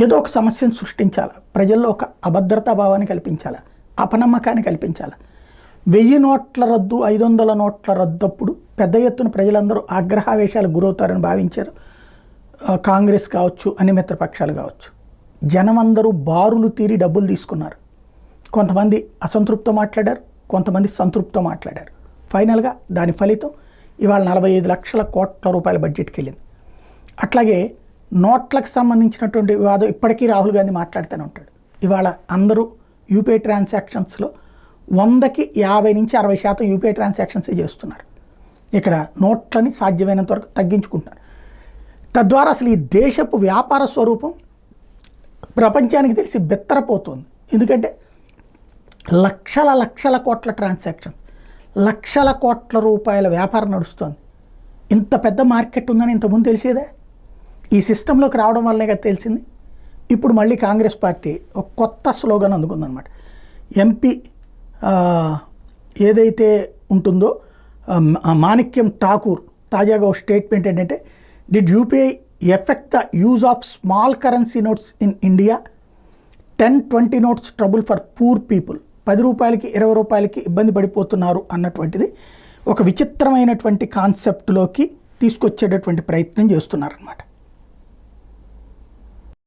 ఏదో ఒక సమస్యను సృష్టించాలి, ప్రజల్లో ఒక అభద్రతా భావాన్ని కల్పించాలి, అపనమ్మకాన్ని కల్పించాలి. 1000 నోట్ల రద్దు 500 నోట్ల రద్దు అప్పుడు పెద్ద ఎత్తున ప్రజలందరూ ఆగ్రహావేశాలకు గురవుతారని భావించారు. కాంగ్రెస్ కావచ్చు, అన్ని మిత్రపక్షాలు కావచ్చు. జనమందరూ బారులు తీరి డబ్బులు తీసుకున్నారు. కొంతమంది అసంతృప్తితో మాట్లాడారు, కొంతమంది సంతృప్తితో మాట్లాడారు. ఫైనల్గా దాని ఫలితం ఇవాళ 45 లక్షల కోట్ల రూపాయల బడ్జెట్కి వెళ్ళింది. అట్లాగే నోట్లకు సంబంధించినటువంటి వివాదం ఇప్పటికీ రాహుల్ గాంధీ మాట్లాడుతూనే ఉంటాడు. ఇవాళ అందరూ యూపీఐ ట్రాన్సాక్షన్స్లో 100కి 50 నుంచి 60% యూపీఐ ట్రాన్సాక్షన్సే చేస్తున్నారు. ఇక్కడ నోట్లని సాధ్యమైనంత వరకు తగ్గించుకుంటున్నారు. తద్వారా అసలు ఈ దేశపు వ్యాపార స్వరూపం ప్రపంచానికి తెలిసి బెత్తరపోతుంది. ఎందుకంటే లక్షల కోట్ల ట్రాన్సాక్షన్స్, లక్షల కోట్ల రూపాయల వ్యాపారం నడుస్తుంది. ఇంత పెద్ద మార్కెట్ ఉందని ఇంతకుముందు తెలిసేదే. ఈ సిస్టంలోకి రావడం వల్లనే కదా తెలిసింది. ఇప్పుడు మళ్ళీ కాంగ్రెస్ పార్టీ ఒక కొత్త స్లోగన్ అందుకుందనమాట. ఎంపీ ఏదైతే ఉంటుందో మాణిక్యం ఠాకూర్ తాజాగా ఒక స్టేట్మెంట్ ఏంటంటే, did UPI effect the use of small currency notes in India, 10-20 notes trouble for poor people. 10 రూపాయలకి 20 రూపాయలకి ఇబ్బంది పడిపోతున్నారు అన్నటువంటిది ఒక విచిత్రమైనటువంటి కాన్సెప్ట్లోకి తీసుకొచ్చేటటువంటి ప్రయత్నం చేస్తున్నారన్నమాట.